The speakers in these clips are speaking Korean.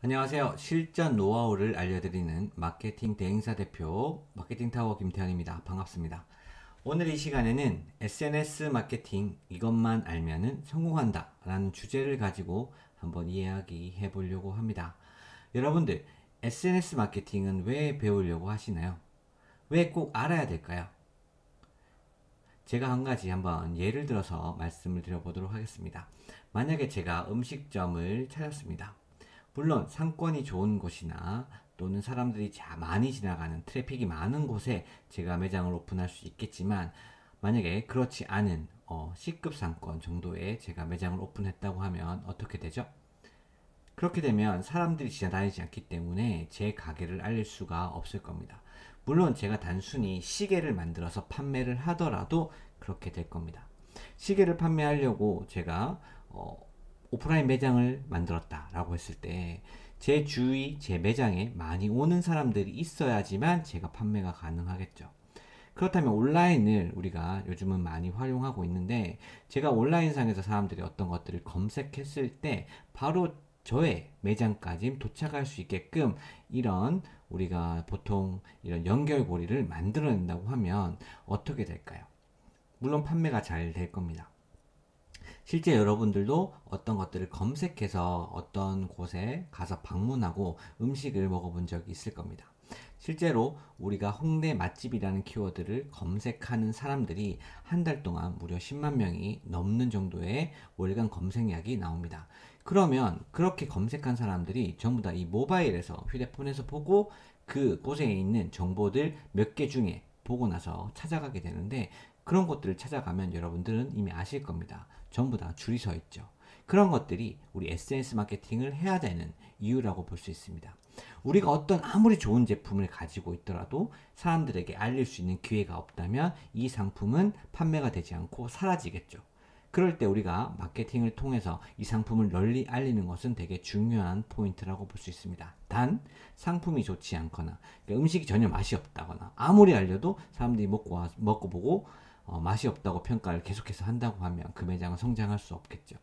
안녕하세요. 실전 노하우를 알려드리는 마케팅 대행사 대표 마케팅타워 김태현입니다. 반갑습니다. 오늘 이 시간에는 SNS 마케팅 이것만 알면은 성공한다 라는 주제를 가지고 한번 이야기해 보려고 합니다. 여러분들 SNS 마케팅은 왜 배우려고 하시나요? 왜 꼭 알아야 될까요? 제가 한 가지 한번 예를 들어서 말씀을 드려보도록 하겠습니다. 만약에 제가 음식점을 찾았습니다. 물론 상권이 좋은 곳이나 또는 사람들이 많이 지나가는 트래픽이 많은 곳에 제가 매장을 오픈할 수 있겠지만, 만약에 그렇지 않은 C급 상권 정도에 제가 매장을 오픈했다고 하면 어떻게 되죠? 그렇게 되면 사람들이 지나다니지 않기 때문에 제 가게를 알릴 수가 없을 겁니다. 물론 제가 단순히 시계를 만들어서 판매를 하더라도 그렇게 될 겁니다. 시계를 판매하려고 제가 오프라인 매장을 만들었다라고 했을 때 제 주위, 제 매장에 많이 오는 사람들이 있어야지만 제가 판매가 가능하겠죠. 그렇다면 온라인을 우리가 요즘은 많이 활용하고 있는데, 제가 온라인상에서 사람들이 어떤 것들을 검색했을 때 바로 저의 매장까지 도착할 수 있게끔 이런 우리가 보통 이런 연결고리를 만들어낸다고 하면 어떻게 될까요? 물론 판매가 잘 될 겁니다. 실제 여러분들도 어떤 것들을 검색해서 어떤 곳에 가서 방문하고 음식을 먹어본 적이 있을 겁니다. 실제로 우리가 홍대 맛집이라는 키워드를 검색하는 사람들이 한 달 동안 무려 10만 명이 넘는 정도의 월간 검색량이 나옵니다. 그러면 그렇게 검색한 사람들이 전부 다 이 모바일에서, 휴대폰에서 보고 그 곳에 있는 정보들 몇 개 중에 보고 나서 찾아가게 되는데, 그런 곳들을 찾아가면 여러분들은 이미 아실 겁니다. 전부 다 줄이 서 있죠. 그런 것들이 우리 SNS 마케팅을 해야 되는 이유라고 볼 수 있습니다. 우리가 어떤 아무리 좋은 제품을 가지고 있더라도 사람들에게 알릴 수 있는 기회가 없다면 이 상품은 판매가 되지 않고 사라지겠죠. 그럴 때 우리가 마케팅을 통해서 이 상품을 널리 알리는 것은 되게 중요한 포인트라고 볼 수 있습니다. 단 상품이 좋지 않거나, 그러니까 음식이 전혀 맛이 없다거나, 아무리 알려도 사람들이 먹고 보고 맛이 없다고 평가를 계속해서 한다고 하면 그 매장은 성장할 수 없겠죠.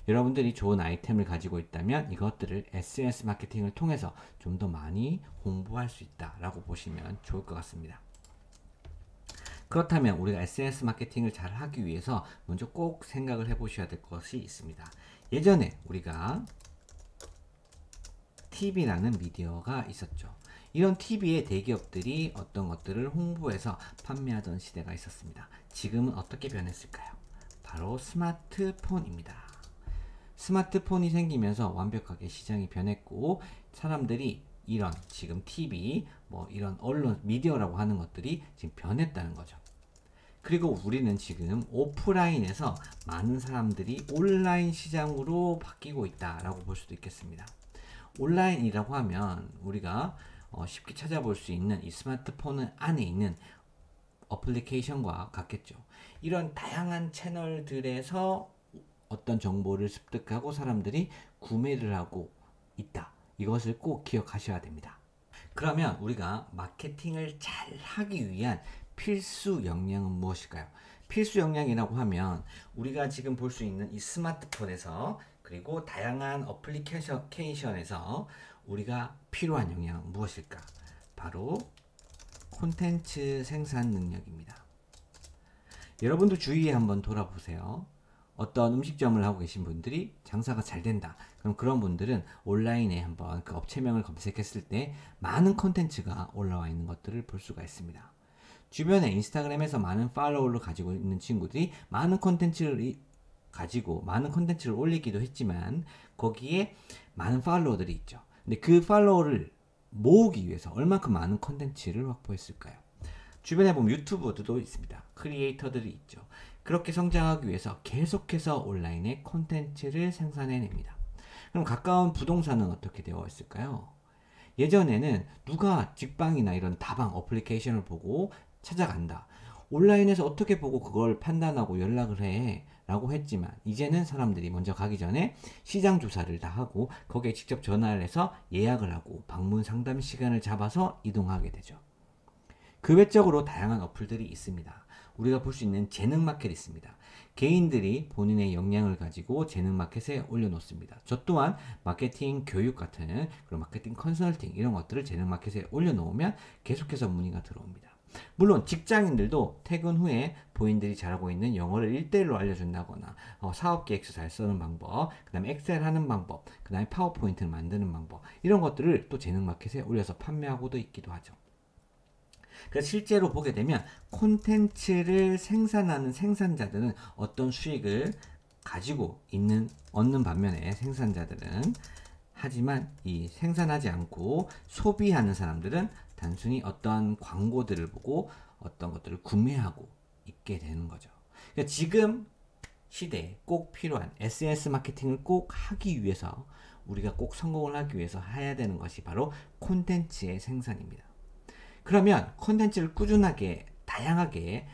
여러분들이 좋은 아이템을 가지고 있다면 이것들을 SNS 마케팅을 통해서 좀 더 많이 홍보할 수 있다라고 보시면 좋을 것 같습니다. 그렇다면 우리가 SNS 마케팅을 잘 하기 위해서 먼저 꼭 생각을 해 보셔야 될 것이 있습니다. 예전에 우리가 TV라는 미디어가 있었죠. 이런 TV에 대기업들이 어떤 것들을 홍보해서 판매하던 시대가 있었습니다. 지금은 어떻게 변했을까요? 바로 스마트폰입니다. 스마트폰이 생기면서 완벽하게 시장이 변했고, 사람들이 이런 지금 TV, 이런 언론, 미디어라고 하는 것들이 지금 변했다는 거죠. 그리고 우리는 지금 오프라인에서 많은 사람들이 온라인 시장으로 바뀌고 있다라고 볼 수도 있겠습니다. 온라인이라고 하면 우리가 쉽게 찾아볼 수 있는 이 스마트폰 안에 있는 어플리케이션과 같겠죠. 이런 다양한 채널들에서 어떤 정보를 습득하고 사람들이 구매를 하고 있다. 이것을 꼭 기억하셔야 됩니다. 그러면 우리가 마케팅을 잘 하기 위한 필수 역량은 무엇일까요? 필수 역량이라고 하면 우리가 지금 볼 수 있는 이 스마트폰에서, 그리고 다양한 어플리케이션에서 우리가 필요한 역량은 무엇일까? 바로 콘텐츠 생산 능력입니다. 여러분도 주위에 한번 돌아보세요. 어떤 음식점을 하고 계신 분들이 장사가 잘 된다. 그럼 그런 분들은 온라인에 한번 그 업체명을 검색했을 때 많은 콘텐츠가 올라와 있는 것들을 볼 수가 있습니다. 주변에 인스타그램에서 많은 팔로워를 가지고 있는 친구들이 많은 콘텐츠를 가지고 많은 콘텐츠를 올리기도 했지만 거기에 많은 팔로워들이 있죠. 근데 그 팔로워를 모으기 위해서 얼만큼 많은 콘텐츠를 확보했을까요? 주변에 보면 유튜버들도 있습니다. 크리에이터들이 있죠. 그렇게 성장하기 위해서 계속해서 온라인에 콘텐츠를 생산해냅니다. 그럼 가까운 부동산은 어떻게 되어 있을까요? 예전에는 누가 직방이나 이런 다방 어플리케이션을 보고 찾아간다. 온라인에서 어떻게 보고 그걸 판단하고 연락을 해? 라고 했지만 이제는 사람들이 먼저 가기 전에 시장 조사를 다 하고 거기에 직접 전화를 해서 예약을 하고 방문 상담 시간을 잡아서 이동하게 되죠. 그 외적으로 다양한 어플들이 있습니다. 우리가 볼 수 있는 재능 마켓이 있습니다. 개인들이 본인의 역량을 가지고 재능 마켓에 올려놓습니다. 저 또한 마케팅 교육 같은 그런 마케팅 컨설팅 이런 것들을 재능 마켓에 올려놓으면 계속해서 문의가 들어옵니다. 물론 직장인들도 퇴근 후에 본인들이 잘하고 있는 영어를 1대1로 알려준다거나 사업 계획서 잘 쓰는 방법, 그 다음에 엑셀 하는 방법, 그 다음에 파워포인트를 만드는 방법 이런 것들을 또 재능 마켓에 올려서 판매하고도 있기도 하죠. 그래서 실제로 보게 되면 콘텐츠를 생산하는 생산자들은 어떤 수익을 가지고 얻는 반면에 생산자들은 하지만 이 생산하지 않고 소비하는 사람들은 단순히 어떤 광고들을 보고 어떤 것들을 구매하고 있게 되는 거죠. 그러니까 지금 시대에 꼭 필요한 SNS 마케팅을 꼭 하기 위해서 우리가 꼭 성공을 하기 위해서 해야 되는 것이 바로 콘텐츠의 생산입니다. 그러면 콘텐츠를 꾸준하게 다양하게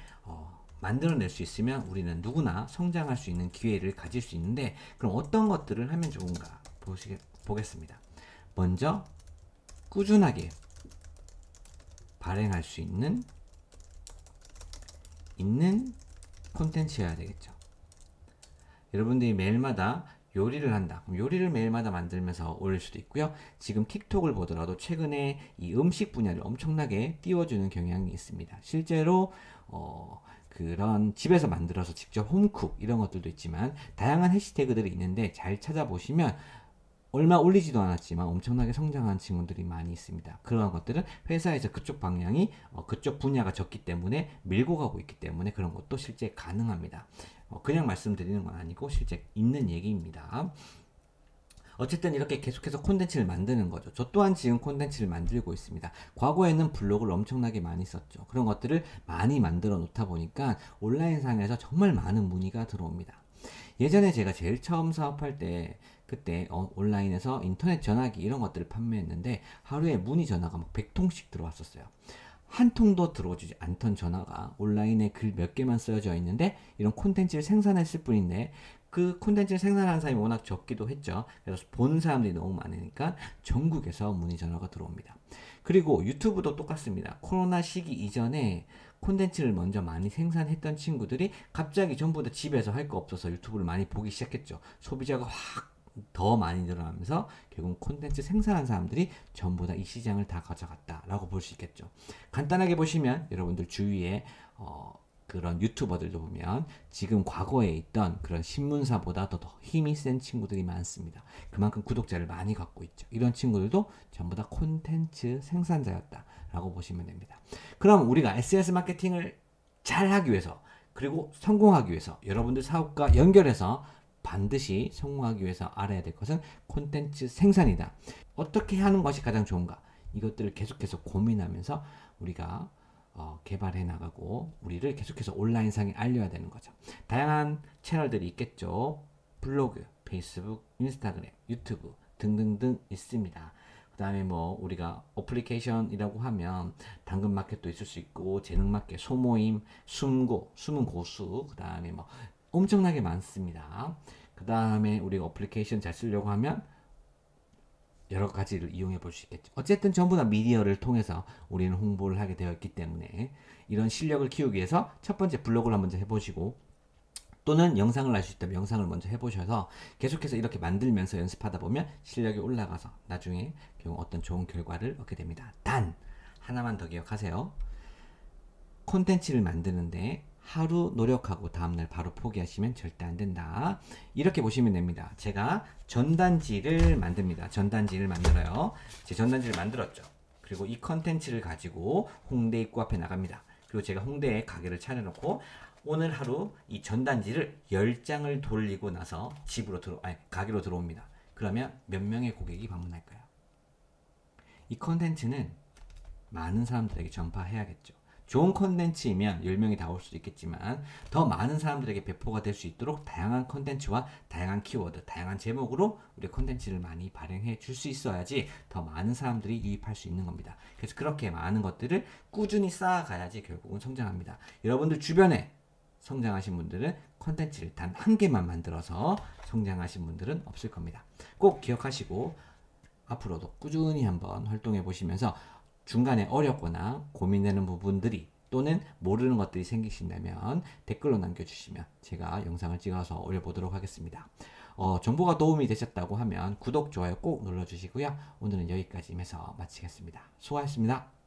만들어낼 수 있으면 우리는 누구나 성장할 수 있는 기회를 가질 수 있는데 그럼 어떤 것들을 하면 좋은가 보겠습니다. 먼저 꾸준하게 발행할 수 있는 콘텐츠여야 되겠죠. 여러분들이 매일마다 요리를 한다. 그럼 요리를 매일마다 만들면서 올릴 수도 있고요. 지금 틱톡을 보더라도 최근에 이 음식 분야를 엄청나게 띄워주는 경향이 있습니다. 실제로 그런 집에서 만들어서 직접 홈쿡 이런 것들도 있지만 다양한 해시태그들이 있는데 잘 찾아보시면 얼마 올리지도 않았지만 엄청나게 성장한 친구들이 많이 있습니다. 그런 것들은 회사에서 그쪽 방향이 그쪽 분야가 적기 때문에 밀고 가고 있기 때문에 그런 것도 실제 가능합니다. 그냥 말씀드리는 건 아니고 실제 있는 얘기입니다. 어쨌든 이렇게 계속해서 콘텐츠를 만드는 거죠. 저 또한 지금 콘텐츠를 만들고 있습니다. 과거에는 블로그를 엄청나게 많이 썼죠. 그런 것들을 많이 만들어 놓다 보니까 온라인상에서 정말 많은 문의가 들어옵니다. 예전에 제가 제일 처음 사업할 때 그때 온라인에서 인터넷 전화기 이런 것들을 판매했는데 하루에 문의 전화가 막 100통씩 들어왔었어요. 한 통도 들어오지 않던 전화가 온라인에 글 몇 개만 쓰여져 있는데 이런 콘텐츠를 생산했을 뿐인데 그 콘텐츠를 생산하는 사람이 워낙 적기도 했죠. 그래서 보는 사람들이 너무 많으니까 전국에서 문의 전화가 들어옵니다. 그리고 유튜브도 똑같습니다. 코로나 시기 이전에 콘텐츠를 먼저 많이 생산했던 친구들이 갑자기 전부 다 집에서 할 거 없어서 유튜브를 많이 보기 시작했죠. 소비자가 확 더 많이 늘어나면서 결국 콘텐츠 생산한 사람들이 전부 다 이 시장을 다 가져갔다라고 볼 수 있겠죠. 간단하게 보시면 여러분들 주위에 그런 유튜버들도 보면 지금 과거에 있던 그런 신문사보다 더 힘이 센 친구들이 많습니다. 그만큼 구독자를 많이 갖고 있죠. 이런 친구들도 전부 다 콘텐츠 생산자였다라고 보시면 됩니다. 그럼 우리가 SNS 마케팅을 잘 하기 위해서 그리고 성공하기 위해서 여러분들 사업과 연결해서 반드시 성공하기 위해서 알아야 될 것은 콘텐츠 생산이다. 어떻게 하는 것이 가장 좋은가? 이것들을 계속해서 고민하면서 우리가 개발해 나가고 우리를 계속해서 온라인상에 알려야 되는 거죠. 다양한 채널들이 있겠죠. 블로그, 페이스북, 인스타그램, 유튜브 등등등 있습니다. 그 다음에 뭐 우리가 어플리케이션이라고 하면 당근마켓도 있을 수 있고 재능마켓, 소모임, 숨은 고수, 그 다음에 뭐 엄청나게 많습니다. 그 다음에 우리가 어플리케이션 잘 쓰려고 하면 여러 가지를 이용해 볼 수 있겠죠. 어쨌든 전부 다 미디어를 통해서 우리는 홍보를 하게 되어 있기 때문에 이런 실력을 키우기 위해서 첫 번째 블로그를 먼저 해보시고 또는 영상을 할 수 있다면 영상을 먼저 해보셔서 계속해서 이렇게 만들면서 연습하다 보면 실력이 올라가서 나중에 결국 어떤 좋은 결과를 얻게 됩니다. 단 하나만 더 기억하세요. 콘텐츠를 만드는데 하루 노력하고 다음날 바로 포기하시면 절대 안 된다. 이렇게 보시면 됩니다. 제가 전단지를 만듭니다. 전단지를 만들어요. 제 전단지를 만들었죠. 그리고 이 컨텐츠를 가지고 홍대 입구 앞에 나갑니다. 그리고 제가 홍대에 가게를 차려놓고 오늘 하루 이 전단지를 10장을 돌리고 나서 가게로 들어옵니다. 그러면 몇 명의 고객이 방문할까요? 이 컨텐츠는 많은 사람들에게 전파해야겠죠. 좋은 콘텐츠이면 10명이 다 올 수도 있겠지만 더 많은 사람들에게 배포가 될 수 있도록 다양한 콘텐츠와 다양한 키워드, 다양한 제목으로 우리 콘텐츠를 많이 발행해 줄 수 있어야지 더 많은 사람들이 유입할 수 있는 겁니다. 그래서 그렇게 많은 것들을 꾸준히 쌓아가야지 결국은 성장합니다. 여러분들 주변에 성장하신 분들은 콘텐츠를 단 한 개만 만들어서 성장하신 분들은 없을 겁니다. 꼭 기억하시고 앞으로도 꾸준히 한번 활동해 보시면서 중간에 어렵거나 고민되는 부분들이 또는 모르는 것들이 생기신다면 댓글로 남겨주시면 제가 영상을 찍어서 올려보도록 하겠습니다. 정보가 도움이 되셨다고 하면 구독, 좋아요 꼭 눌러주시고요. 오늘은 여기까지 해서 마치겠습니다. 수고하셨습니다.